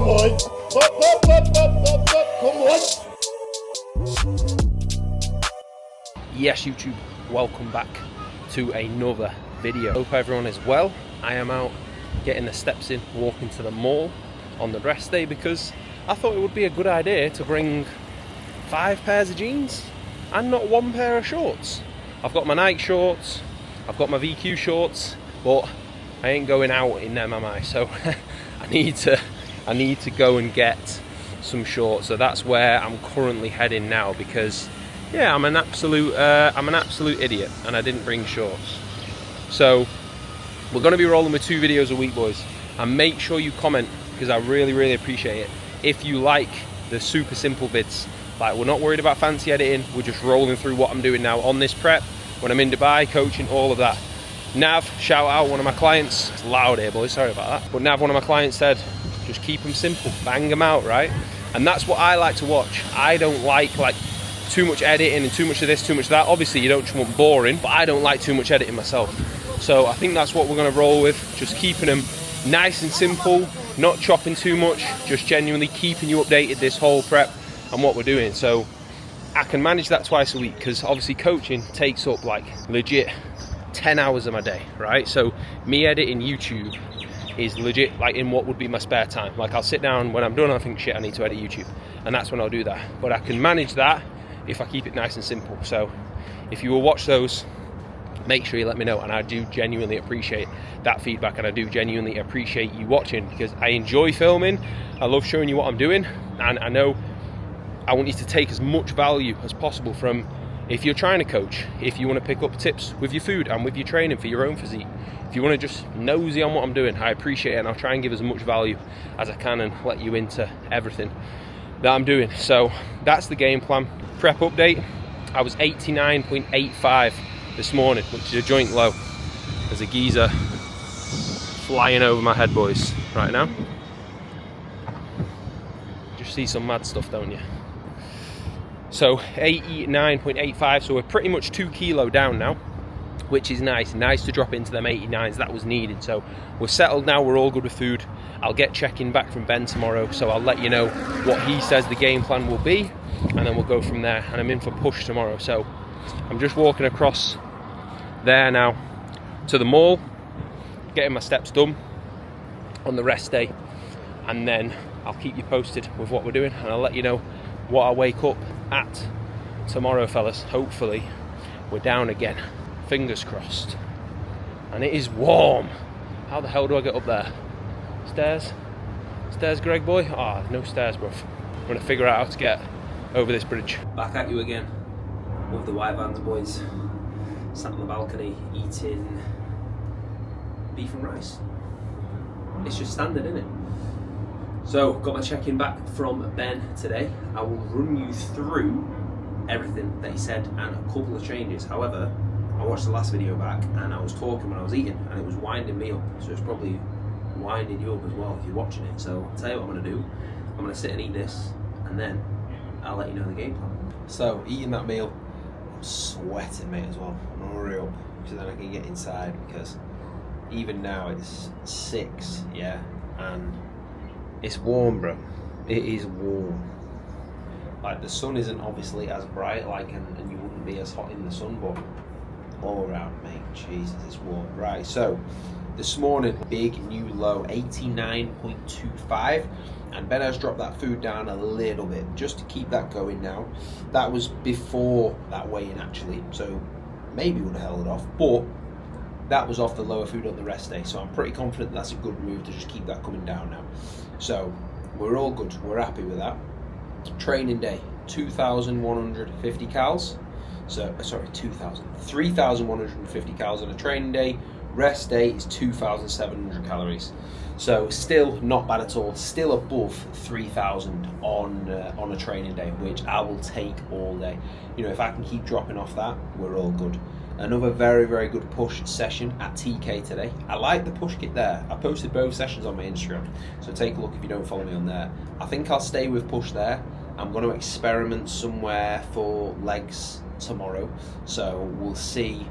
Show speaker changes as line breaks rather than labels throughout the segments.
Come on. Come on.
Yes, YouTube, welcome back to another video. Hope everyone is well. I am out getting the steps in, walking to the mall on the rest day because I thought it would be a good idea to bring 5 pairs of jeans and not 1 pair of shorts. I've got my Nike shorts, I've got my VQ shorts, but I ain't going out in them, am I? So I need to go and get some shorts. So that's where I'm currently heading now because yeah, I'm an absolute idiot and I didn't bring shorts. So we're going to be rolling with 2 videos a week, boys, and make sure you comment because I really appreciate it. If you like the super simple vids, like we're not worried about fancy editing, we're just rolling through what I'm doing now on this prep, when I'm in Dubai, coaching, all of that. Nav, shout out, one of my clients, it's loud here boys, sorry about that, but Nav, one of my clients said, just keep them simple, bang them out, right? And that's what I like to watch. I don't like too much editing and too much of this, too much of that. Obviously you don't just want boring, but I don't like too much editing myself. So I think that's what we're gonna roll with, just keeping them nice and simple, not chopping too much, just genuinely keeping you updated this whole prep and what we're doing. So I can manage that twice a week because obviously coaching takes up like legit 10 hours of my day, right? So me editing YouTube is legit like in what would be my spare time. Like I'll sit down when I'm done, I think shit, I need to edit YouTube, and that's when I'll do that. But I can manage that if I keep it nice and simple. So if you will watch those, make sure you let me know, and I do genuinely appreciate that feedback, and I do genuinely appreciate you watching because I enjoy filming. I love showing you what I'm doing, and I know I want you to take as much value as possible from, if you're trying to coach, if you want to pick up tips with your food and with your training for your own physique, if you want to just nosy on what I'm doing, I appreciate it, and I'll try and give as much value as I can and let you into everything that I'm doing. So that's the game plan. Prep update, I was 89.85 this morning, which is a joint low. There's a geezer flying over my head, boys, right now. Just see some mad stuff, don't you? So 89.85, so we're pretty much 2 kilo down now, which is nice to drop into them 89s. That was needed. So we're settled now, we're all good with food. I'll get check-in back from Ben tomorrow, so I'll let you know what he says the game plan will be, and then we'll go from there. And I'm in for push tomorrow, so I'm just walking across there now to the mall, getting my steps done on the rest day, and then I'll keep you posted with what we're doing, and I'll let you know what I wake up at tomorrow, fellas. Hopefully we're down again, fingers crossed. And it is warm. How the hell do I get up there? Stairs, Greg boy? Ah, no stairs, bruv. I'm gonna figure out how to get over this bridge. Back at you again with the white vans, boys. Sat on the balcony eating beef and rice. It's just standard, isn't it? So, got my check-in back from Ben today. I will run you through everything that he said and a couple of changes. However, I watched the last video back and I was talking when I was eating and it was winding me up. So it's probably winding you up as well if you're watching it. So I'll tell you what I'm gonna do. I'm gonna sit and eat this and then I'll let you know the game plan. So, eating that meal, I'm sweating, mate, as well. I'm gonna hurry up so then I can get inside because even now it's 6, yeah, and it's warm, bro. It is warm. Like the sun isn't obviously as bright, like, and you wouldn't be as hot in the sun, but all around, mate, Jesus, it's warm. Right, so this morning, big new low, 89.25, and Ben has dropped that food down a little bit just to keep that going now. That was before that weigh-in actually, so maybe would have held it off, but that was off the lower food on the rest day, so I'm pretty confident that's a good move to just keep that coming down now. So we're all good, we're happy with that. Training day, 2,150 cals. So, sorry, 3,150 calories on a training day. Rest day is 2,700 calories. So still not bad at all. Still above 3,000 on a training day, which I will take all day. You know, if I can keep dropping off that, we're all good. Another very good push session at TK today. I like the push kit there. I posted both sessions on my Instagram, so take a look if you don't follow me on there. I think I'll stay with push there. I'm going to experiment somewhere for legs tomorrow, so we'll see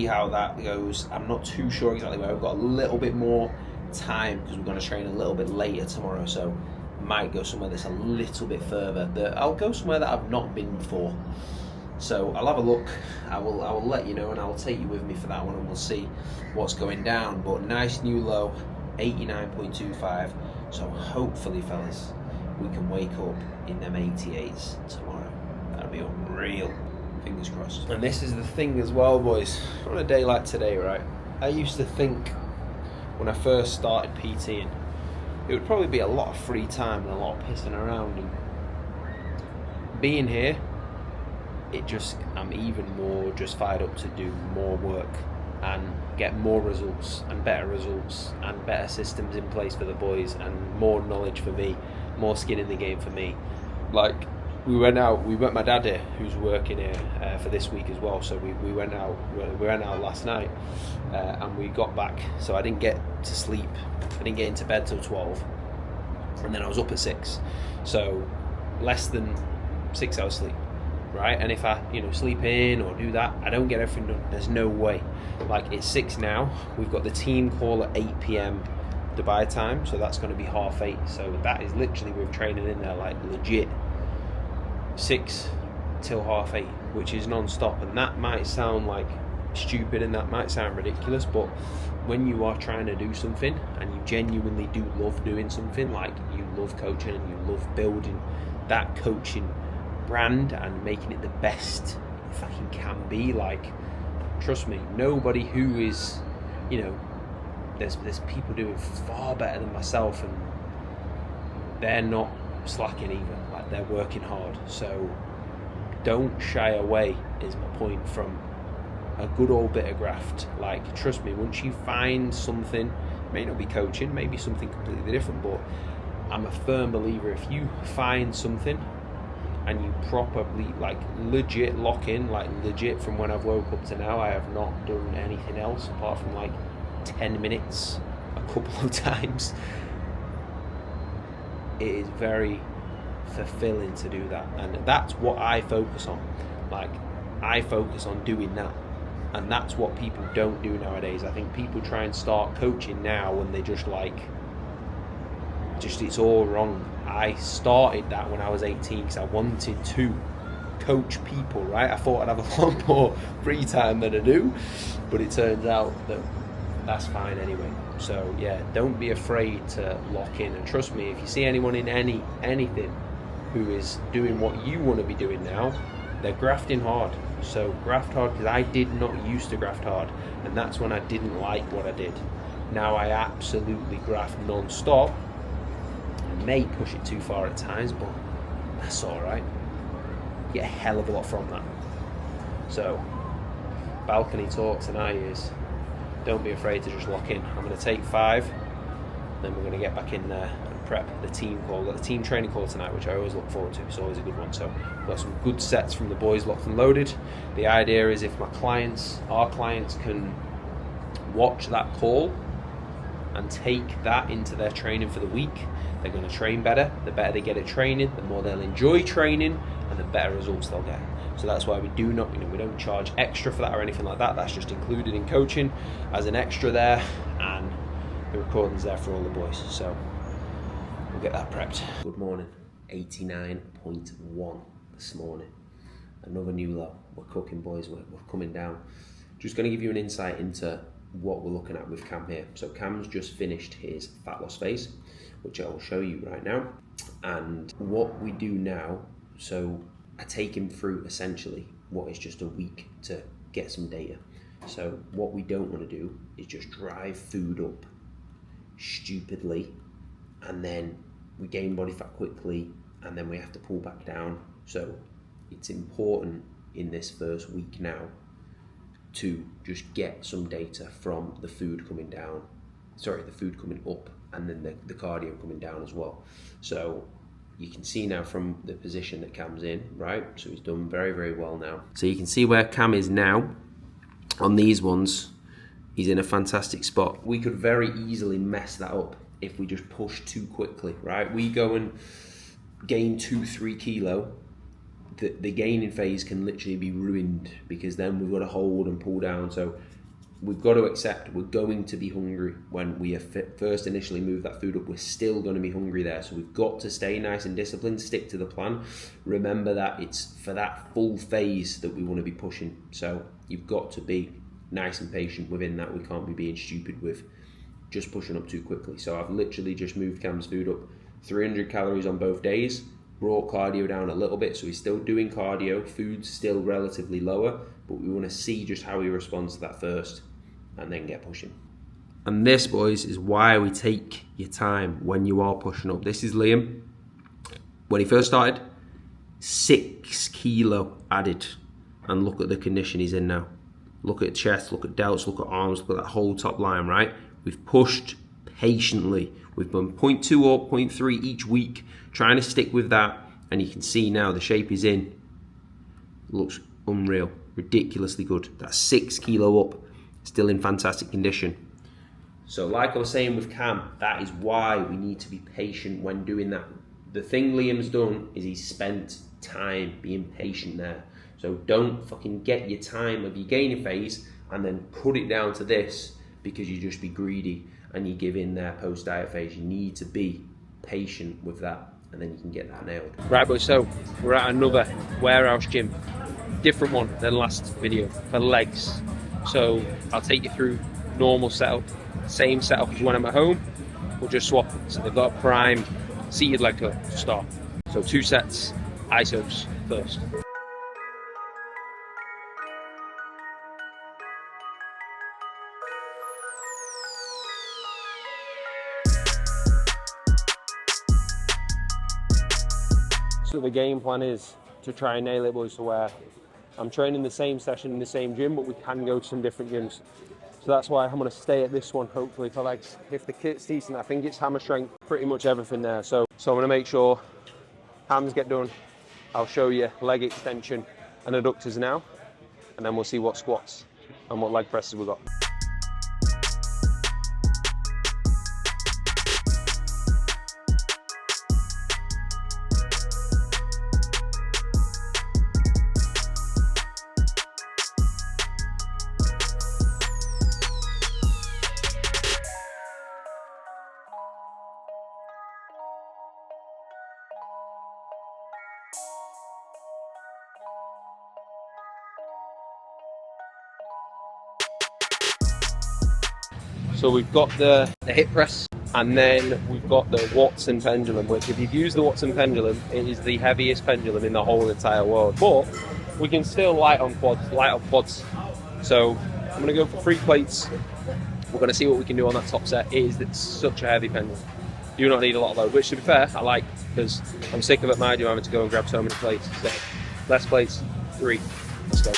how that goes. I'm not too sure exactly where. I've got a little bit more
time because we're going to train a little bit later tomorrow, so might go somewhere that's a little bit further. I'll go somewhere that I've not been before, so I'll have a look. I will let you know, and I'll take you with me for that one, and we'll see what's going down. But nice new low, 89.25. So hopefully, fellas, we can wake up in them 88s tomorrow. That'll be unreal. Fingers crossed. And this is the thing as well, boys. On a day like today, right? I used to think when I first started PTing, it would probably be a lot of free time and a lot of pissing around. And being here, I'm even more just fired up to do more work and get more results and better systems in place for the boys, and more knowledge for me, more skin in the game for me. Like, we met my dad here, who's working here for this week as well. So we went out last night, and we got back. So I didn't get to sleep. I didn't get into bed till 12, and then I was up at 6. So less than 6 hours sleep, right? And if I, sleep in or do that, I don't get everything done. There's no way. Like, it's 6 now. We've got the team call at 8 p.m. Dubai time, so that's going to be 8:30. So that is literally, we're training in there like legit 6 till 8:30, which is non-stop. And that might sound like stupid and that might sound ridiculous, but when you are trying to do something and you genuinely do love doing something, like you love coaching and you love building that coaching brand and making it the best it fucking can be, like, trust me, nobody who is, there's people doing far better than myself, and they're not slacking either. Like, they're working hard. So don't shy away, is my point, from a good old bit of graft. Like, trust me, once you find something, it may not be coaching, maybe something completely different, but I'm a firm believer, if you find something and you properly, like, legit lock in, like legit, from when I've woke up to now, I have not done anything else apart from like 10 minutes a couple of times. It is very fulfilling to do that, and that's what I focus on. Like, I focus on doing that, and that's what people don't do nowadays. I think people try and start coaching now and they just it's all wrong. I started that when I was 18 because I wanted to coach people, right? I thought I'd have a lot more free time than I do, but it turns out that that's fine anyway. So yeah, don't be afraid to lock in, and trust me, if you see anyone in anything who is doing what you want to be doing now, they're grafting hard. So graft hard, because I did not used to graft hard, and that's when I didn't like what I did. Now I absolutely graft non-stop. I may push it too far at times, but that's alright. Get a hell of a lot from that. So balcony talk tonight is, don't be afraid to just lock in. I'm going to take 5, then we're going to get back in there and prep the team call. We've got the team training call tonight, which I always look forward to. It's always a good one. So we've got some good sets from the boys locked and loaded. The idea is, if our clients can watch that call and take that into their training for the week, they're going to train better. The better they get at training, the more they'll enjoy training, and the better results they'll get. So that's why we do not, we don't charge extra for that or anything like that. That's just included in coaching as an extra there, and the recording's there for all the boys. So we'll get that prepped. Good morning. 89.1 this morning. Another new low. We're cooking, boys. We're coming down. Just going to give you an insight into what we're looking at with Cam here. So Cam's just finished his fat loss phase, which I will show you right now. And what we do now, so I take him through essentially what is just a week to get some data. So what we don't want to do is just drive food up stupidly, and then we gain body fat quickly, and then we have to pull back down. So it's important in this first week now to just get some data from the food coming down, the food coming up, and then the cardio coming down as well. So you can see now from the position that Cam's in, right? So he's done very, very well now. So you can see where Cam is now. On these ones, he's in a fantastic spot. We could very easily mess that up if we just push too quickly, right? We go and gain 2-3 kilo. The gaining phase can literally be ruined, because then we've got to hold and pull down. So we've got to accept we're going to be hungry when we first initially move that food up. We're still going to be hungry there, so we've got to stay nice and disciplined, stick to the plan. Remember that it's for that full phase that we want to be pushing, so you've got to be nice and patient within that. We can't be being stupid with just pushing up too quickly. So I've literally just moved Cam's food up 300 calories on both days, brought cardio down a little bit, so he's still doing cardio, food's still relatively lower, but we want to see just how he responds to that first and then get pushing. And this, boys, is why we take your time when you are pushing up. This is Liam. When he first started, 6 kilo added, and look at the condition he's in now. Look at chest, look at delts, look at arms, look at that whole top line, right? We've pushed patiently. We've done 0.2 up, 0.3 each week, trying to stick with that, and you can see now the shape he's in looks unreal, ridiculously good. That's 6 kilo up, still in fantastic condition. So like I was saying with Cam, that is why we need to be patient when doing that. The thing Liam's done is he's spent time being patient there. So don't fucking get your time of your gaining phase and then put it down to this because you just be greedy and you give in there post-diet phase. You need to be patient with that, and then you can get that nailed. Right, but so we're at another warehouse gym. Different one than last video for legs. So I'll take you through normal setup, same setup as when I'm at home. We'll just swap it. So they've got a primed seated leg curl to start. So 2 sets, isos first. So the game plan is to try and nail it, boys, to where I'm training the same session in the same gym, but we can go to some different gyms. So that's why I'm going to stay at this one, hopefully, for legs. If the kit's decent, I think it's hammer strength, pretty much everything there. So I'm going to make sure hams get done. I'll show you leg extension and adductors now, and then we'll see what squats and what leg presses we've got. So we've got the hip press, and then we've got the Watson pendulum, which if you've used the Watson pendulum, it is the heaviest pendulum in the whole entire world. But we can still light on quads. So I'm going to go for 3 plates. We're going to see what we can do on that top set. It's such a heavy pendulum. You do not need a lot of load, which to be fair, I like, because I'm sick of it, my gym having to go and grab so many plates. So less plates, 3. Let's go.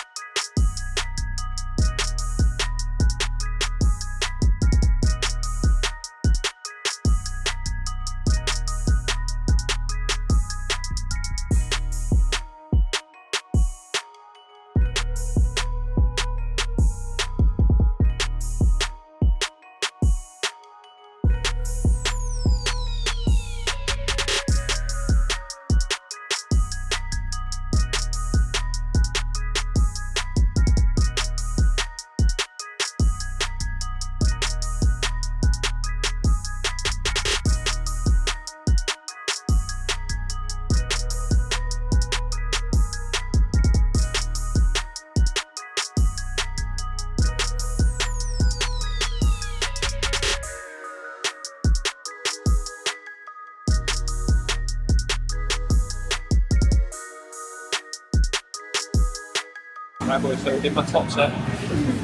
Right, boys, so in my top set,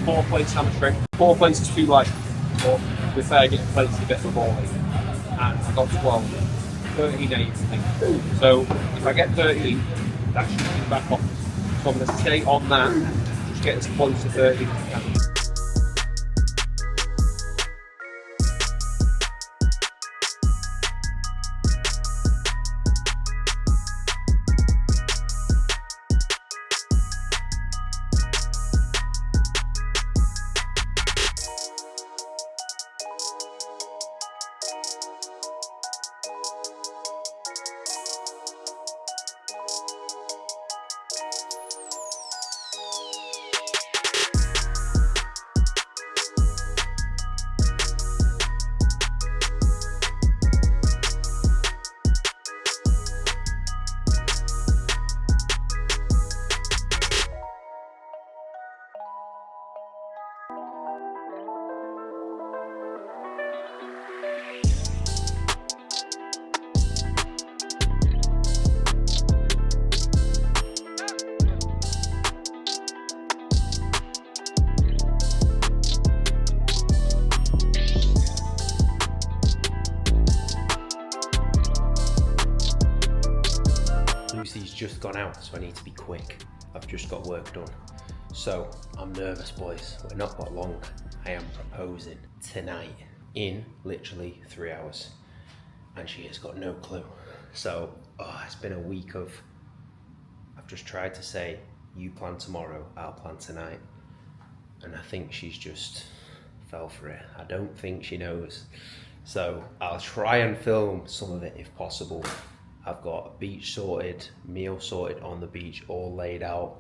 4 plates hammer strength. 4 plates is too light, but with fair getting plates is a bit of a ball. And I got 12, 13 8, I think. So if I get 13, that should be back off. So I'm going to stay on that, just get as close to 13 as I can.
just gone out, so I need to be quick. I've just got work done. So I'm nervous, boys. We're not got long. I am proposing tonight in literally 3 hours. And she has got no clue. So it's been a week of, I've just tried to say, you plan tomorrow, I'll plan tonight. And I think she's just fell for it. I don't think she knows. So I'll try and film some of it if possible. I've got beach sorted, meal sorted on the beach, all laid out.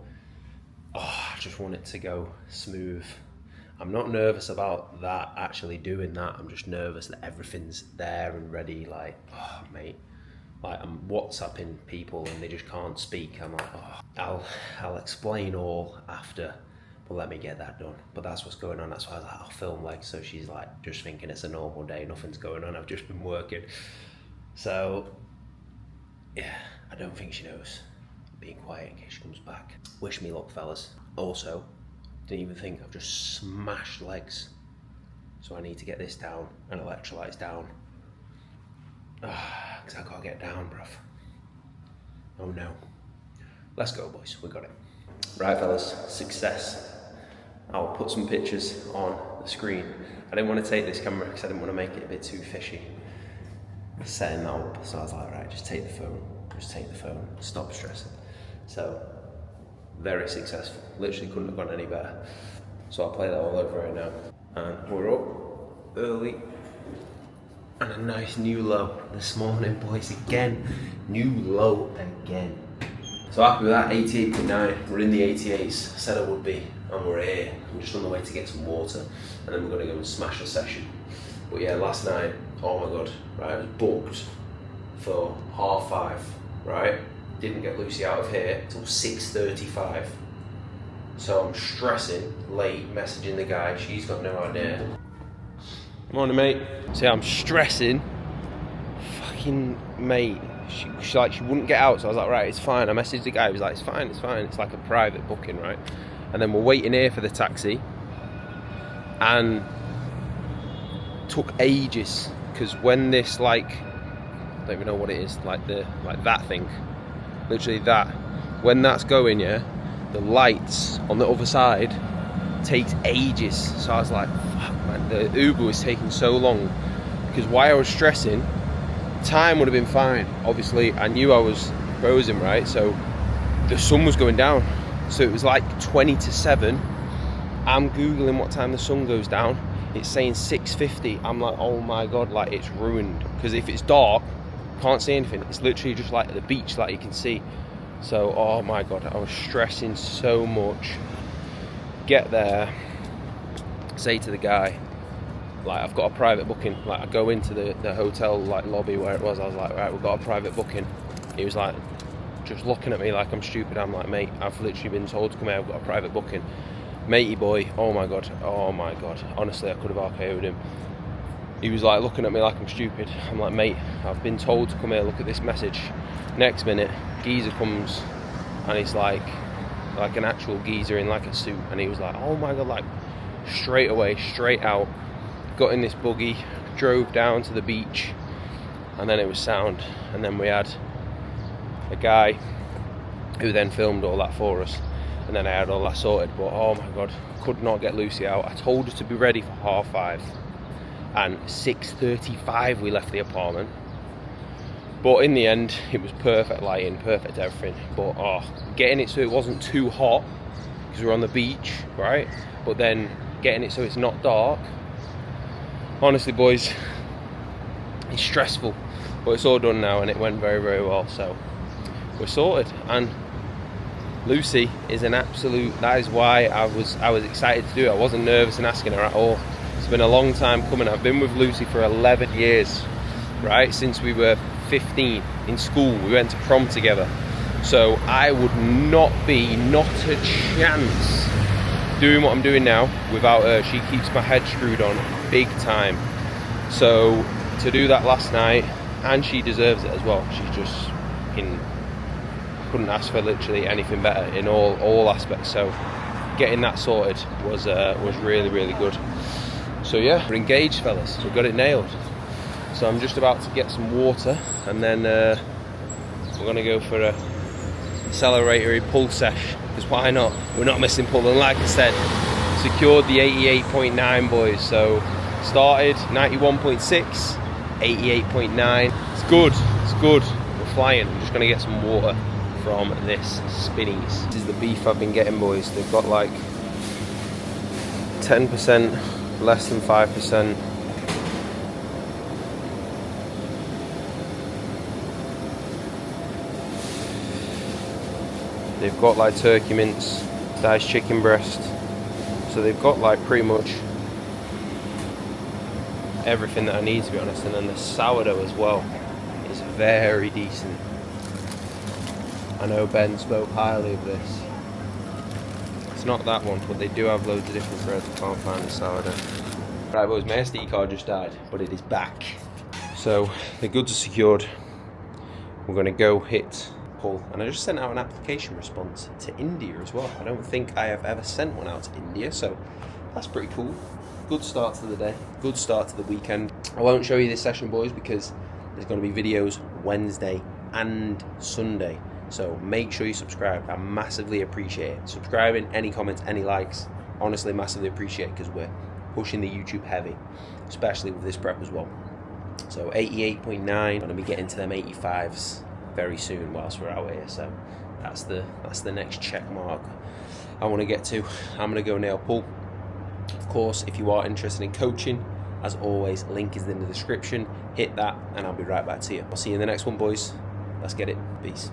I just want it to go smooth. I'm not nervous about that, actually doing that. I'm just nervous that everything's there and ready. Like, mate, like I'm WhatsApping people and they just can't speak. I'm like, I'll explain all after, but let me get that done. But that's what's going on. That's why I was like, I'll film legs. So she's like, just thinking it's a normal day, nothing's going on. I've just been working. So yeah, I don't think she knows. Being quiet in case she comes back. Wish me luck, fellas. Also, didn't even think I've just smashed legs. So I need to get this down and electrolytes down. Because I gotta get down, bruv. Oh no. Let's go, boys, we got it. Right, fellas, success. I'll put some pictures on the screen. I didn't want to take this camera because I didn't want to make it a bit too fishy. Setting that up, so I was like, right, just take the phone, stop stressing. So, very successful. Literally couldn't have gone any better. So I'll play that all over right now. And we're up early. And a nice new low this morning, boys, again. New low again. So happy with that, 88.9. We're in the 88s, said I would be, and we're here. I'm just on the way to get some water, and then we're gonna go and smash a session. But yeah, last night, oh my God, right, I was booked for 5:30, right? Didn't get Lucy out of here till 6:35. So I'm stressing, late, messaging the guy, she's got no idea. Morning, mate. So yeah, I'm stressing, fucking mate. She wouldn't get out, so I was like, right, it's fine. I messaged the guy, he was like, it's fine. It's like a private booking, right? And then we're waiting here for the taxi, and took ages, because when this, like, I don't even know what it is, like that thing, literally that, when that's going, yeah, the lights on the other side takes ages. So I was like, fuck man, the Uber was taking so long, because while I was stressing, time would have been fine. Obviously I knew I was frozen, right? So the sun was going down, so it was like 20 to 7. I'm googling what time the sun goes down, it's saying 6:50. I'm like, oh my God, like it's ruined, because if it's dark, can't see anything. It's literally just like the beach, like you can see. So, oh my God, I was stressing so much. Get there, say to the guy, like, I've got a private booking. Like, I go into the hotel, like, lobby where it was. I was like, right, we've got a private booking. He was like, just looking at me like I'm stupid. I'm like, mate, I've literally been told to come here, I've got a private booking. Matey boy, oh my God, honestly, I could have RKO'd him. He was like looking at me like I'm stupid. I'm like, mate, I've been told to come here, look at this message. Next minute, geezer comes, and he's like an actual geezer in like a suit, and he was like, oh my God, like straight away, straight out, got in this buggy, drove down to the beach, and then it was sound. And then we had a guy who then filmed all that for us, and then I had all that sorted. But oh my God, could not get Lucy out. I told her to be ready for 5:30, and 6:35 we left the apartment. But in the end, it was perfect lighting, perfect everything. But getting it so it wasn't too hot, because we were on the beach, right? But then getting it so it's not dark. Honestly, boys, it's stressful, but it's all done now, and it went very, very well. So we're sorted, and Lucy is an absolute. That is why I was excited to do it. I wasn't nervous in asking her at all. It's been a long time coming. I've been with Lucy for 11 years, right? Since we were 15 in school. We went to prom together. So I would not a chance doing what I'm doing now without her. She keeps my head screwed on big time. So to do that last night, and she deserves it as well. She's just couldn't ask for literally anything better in all aspects. So getting that sorted was really, really good. So yeah, we're engaged, fellas. We've got it nailed. So I'm just about to get some water, and then we're gonna go for a acceleratory pull sesh, because why not? We're not missing pull. And like I said, secured the 88.9, boys. So started 91.6, 88.9. It's good, it's good. We're flying. I'm just gonna get some water from this Spinnies. This is the beef I've been getting, boys. They've got like 10%, less than 5%. They've got like turkey mince, diced chicken breast. So they've got like pretty much everything that I need, to be honest. And then the sourdough as well is very decent. I know Ben spoke highly of this. It's not that one, but they do have loads of different breads. I can't find the sourdough. Right, boys, my SD card just died, but it is back. So the goods are secured. We're gonna go hit pull. And I just sent out an application response to India as well. I don't think I have ever sent one out to India, so that's pretty cool. Good start to the day, good start to the weekend. I won't show you this session, boys, because there's going to be videos Wednesday and Sunday. So make sure you subscribe. I massively appreciate it. Subscribing, any comments, any likes, honestly massively appreciate it, because we're pushing the YouTube heavy, especially with this prep as well. So 88.9, going to be getting to them 85s very soon whilst we're out here. So that's the next check mark I want to get to. I'm going to go nail pull. Of course, if you are interested in coaching, as always, link is in the description. Hit that and I'll be right back to you. I'll see you in the next one, boys. Let's get it. Peace.